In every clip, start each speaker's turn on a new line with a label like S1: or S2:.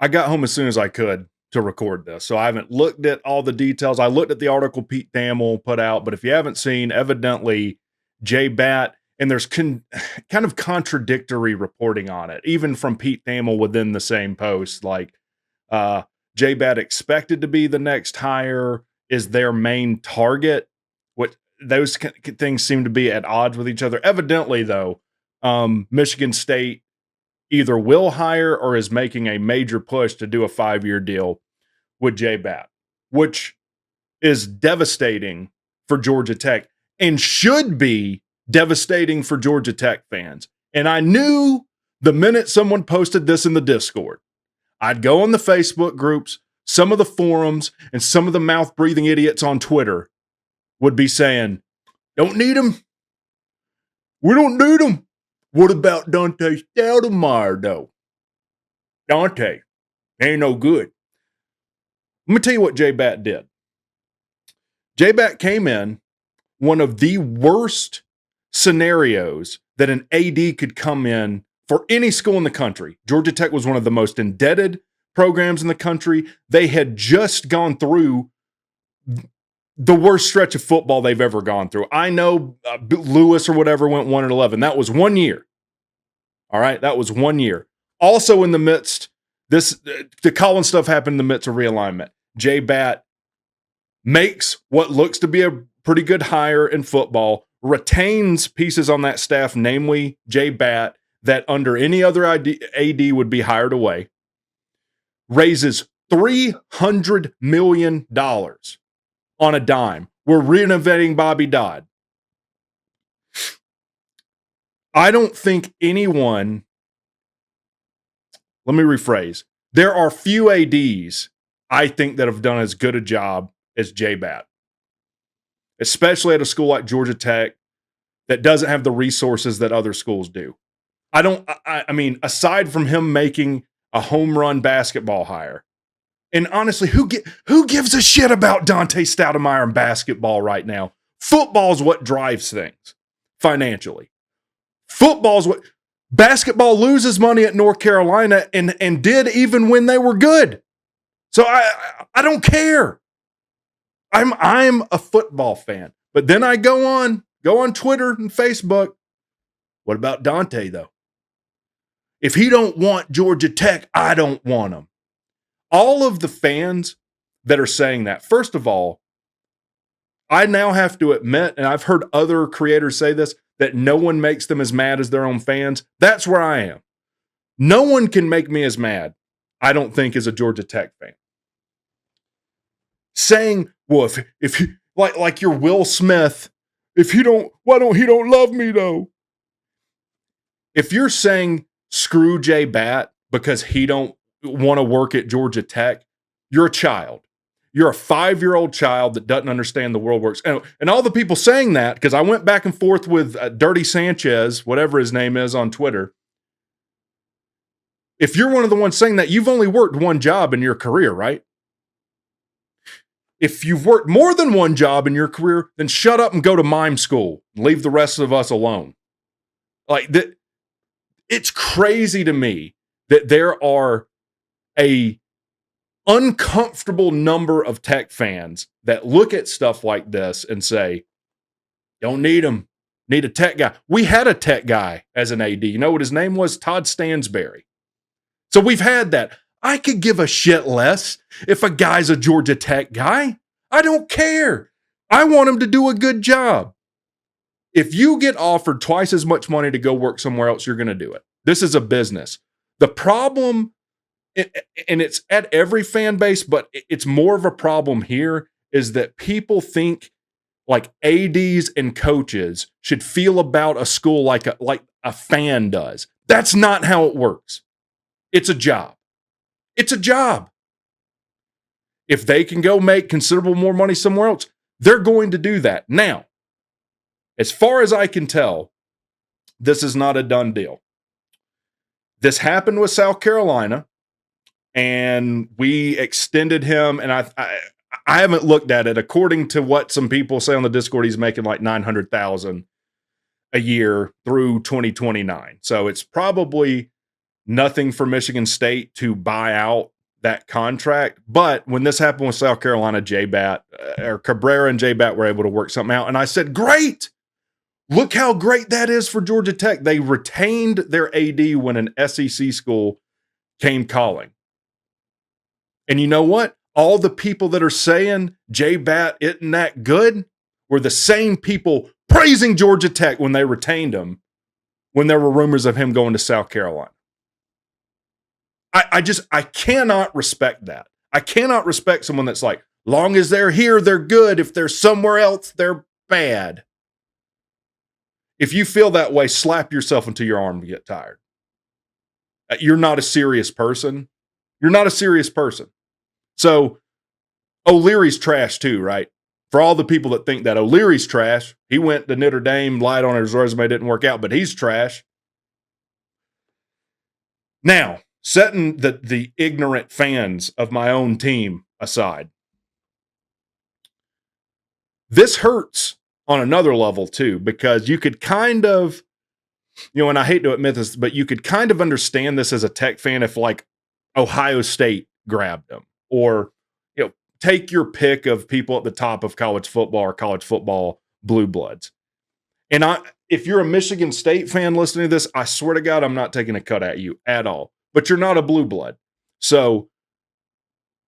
S1: I got home as soon as I could to record this, so I haven't looked at all the details. I looked at the article Pete Thamel put out, but if you haven't seen, evidently Jbat, and there's kind of contradictory reporting on it, even from Pete Thamel within the same post. Like, Jbat expected to be the next hire, is their main target. What those things seem to be at odds with each other. Evidently, though, Michigan State either will hire or is making a major push to do a 5-year deal with Jbat, which is devastating for Georgia Tech and should be devastating for Georgia Tech fans. And I knew the minute someone posted this in the Discord, I'd go on the Facebook groups, some of the forums, and some of the mouth-breathing idiots on Twitter would be saying, don't need him. We don't need him. What about Dante Stoudemire, though? Dante ain't no good. Let me tell you what Jbat did. Jbat came in one of the worst scenarios that an AD could come in for any school in the country. Georgia Tech was one of the most indebted programs in the country. They had just gone through the worst stretch of football they've ever gone through. I know Lewis or whatever went 1-11. That was 1 year. All right, that was 1 year. Also in the midst, the Collins stuff happened in the midst of realignment. Jbat makes what looks to be a pretty good hire in football, retains pieces on that staff, namely Jbat, that under any other AD would be hired away, raises $300 million on a dime. We're renovating Bobby Dodd. I don't think anyone, let me rephrase, there are few ADs I think that have done as good a job as Jbat, especially at a school like Georgia Tech that doesn't have the resources that other schools do. I mean, aside from him making a home run basketball hire, and honestly, who gives a shit about Dante Stoudemire and basketball right now? Football's what drives things financially. Football's what basketball loses money at North Carolina and did even when they were good. So I don't care. I'm a football fan. But then I go on Twitter and Facebook. What about Dante though? If he don't want Georgia Tech, I don't want him. All of the fans that are saying that, first of all, I now have to admit, and I've heard other creators say this, that no one makes them as mad as their own fans. That's where I am. No one can make me as mad, I don't think, as a Georgia Tech fan. Saying, well, if you, like you're Will Smith, why don't he don't love me though? If you're saying screw Jbat because he don't want to work at Georgia Tech, you're a child. You're a 5-year-old child that doesn't understand the world works. And all the people saying that, because I went back and forth with Dirty Sanchez, whatever his name is, on Twitter. If you're one of the ones saying that, you've only worked one job in your career, right? If you've worked more than one job in your career, then shut up and go to mime school and leave the rest of us alone. Like that, it's crazy to me that there are a uncomfortable number of Tech fans that look at stuff like this and say, don't need him. Need a Tech guy. We had a Tech guy as an AD. You know what his name was? Todd Stansberry. So we've had that. I could give a shit less if a guy's a Georgia Tech guy. I don't care. I want him to do a good job. If you get offered twice as much money to go work somewhere else, you're going to do it. This is a business. The problem, and it's at every fan base, but it's more of a problem here, is that people think like ADs and coaches should feel about a school like a fan does. That's not how it works. It's a job. It's a job. If they can go make considerable more money somewhere else, they're going to do that. Now, as far as I can tell, this is not a done deal. This happened with South Carolina, and we extended him, and I haven't looked at it. According to what some people say on the Discord, he's making like $900,000 a year through 2029. So it's probably nothing for Michigan State to buy out that contract. But when this happened with South Carolina, Jbat or Cabrera and Jbat were able to work something out. And I said, great. Look how great that is for Georgia Tech. They retained their AD when an SEC school came calling. And you know what? All the people that are saying Jbat isn't that good were the same people praising Georgia Tech when they retained him, when there were rumors of him going to South Carolina. I cannot respect that. I cannot respect someone that's like, long as they're here, they're good. If they're somewhere else, they're bad. If you feel that way, slap yourself until your arm get tired. You're not a serious person. You're not a serious person. So O'Leary's trash too, right? For all the people that think that O'Leary's trash, he went to Notre Dame, lied on his resume, didn't work out, but he's trash. Now, setting the ignorant fans of my own team aside, this hurts on another level too, because you could kind of, and I hate to admit this, but you could kind of understand this as a Tech fan if like Ohio State grabbed them, or take your pick of people at the top of college football or college football blue bloods. And if you're a Michigan State fan listening to this, I swear to God, I'm not taking a cut at you at all, but you're not a blue blood. So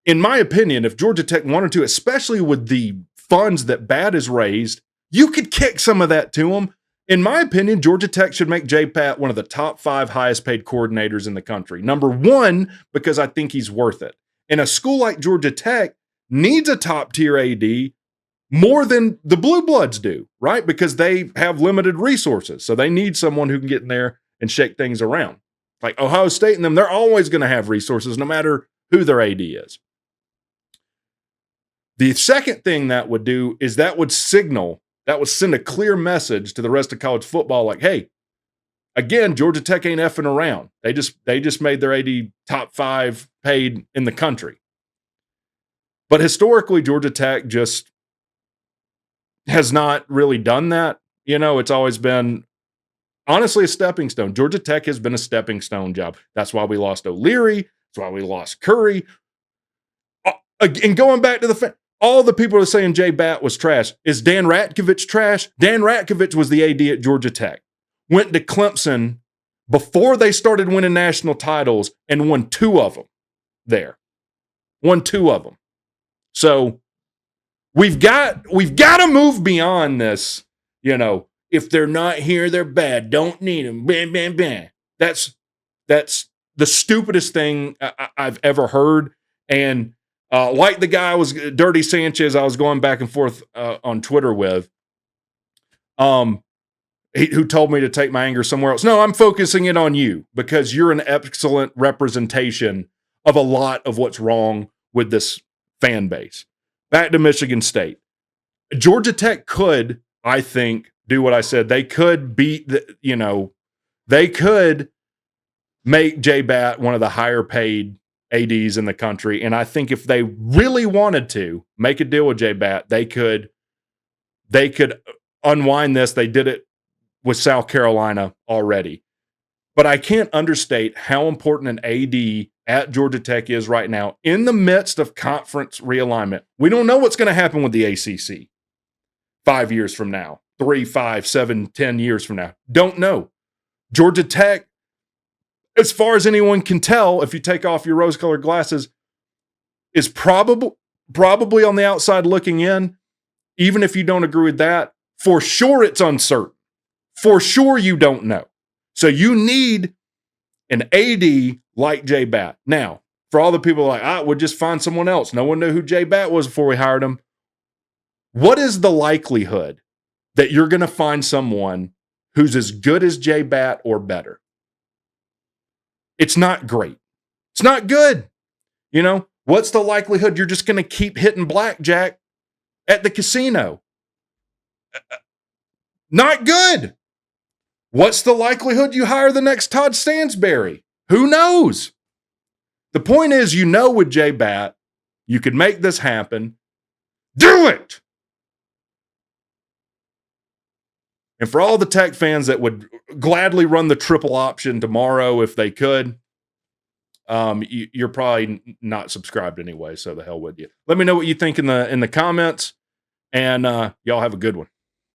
S1: in my opinion, if Georgia Tech wanted to, especially with the funds that Batt has raised, you could kick some of that to them. In my opinion, Georgia Tech should make Jbat one of the top 5 highest paid coordinators in the country. Number 1, because I think he's worth it. And a school like Georgia Tech needs a top tier AD more than the blue bloods do, right? Because they have limited resources. So they need someone who can get in there and shake things around. Like Ohio State and them, they're always going to have resources no matter who their AD is. The second thing that would do is that would send a clear message to the rest of college football like, hey, again, Georgia Tech ain't effing around. They just made their AD top 5 paid in the country. But historically, Georgia Tech just has not really done that. It's always been, honestly, a stepping stone. Georgia Tech has been a stepping stone job. That's why we lost O'Leary. That's why we lost Curry. And going back to all the people are saying Jbat was trash. Is Dan Ratkovich trash? Dan Ratkovich was the AD at Georgia Tech. Went to Clemson before they started winning national titles and won 2 of them there. Won 2 of them. So we've got to move beyond this, if they're not here, they're bad. Don't need them. Bam, bam, bam. That's the stupidest thing I've ever heard. And like the guy was Dirty Sanchez, I was going back and forth on Twitter with, who told me to take my anger somewhere else. No, I'm focusing it on you because you're an excellent representation of a lot of what's wrong with this fan base. Back to Michigan State. Georgia Tech could, I think, do what I said. They could beat they could make Jbat one of the higher paid ADs in the country. And I think if they really wanted to make a deal with Jbat, they could unwind this. They did it with South Carolina already. But I can't understate how important an AD at Georgia Tech is right now in the midst of conference realignment. We don't know what's going to happen with the ACC 5 years from now, 3, 5, 7, 10 years from now. Don't know. Georgia Tech, as far as anyone can tell, if you take off your rose-colored glasses, is probably on the outside looking in. Even if you don't agree with that, for sure it's uncertain. For sure you don't know. So you need an AD like Jbat. Now, for all the people like, we'll just find someone else. No one knew who Jbat was before we hired him. What is the likelihood that you're going to find someone who's as good as Jbat or better? It's not great. It's not good. What's the likelihood you're just going to keep hitting blackjack at the casino? Not good. What's the likelihood you hire the next Todd Stansberry? Who knows? The point is, with Jbat, you could make this happen. Do it! And for all the Tech fans that would gladly run the triple option tomorrow if they could, you're probably not subscribed anyway. So the hell with you. Let me know what you think in the comments, and y'all have a good one.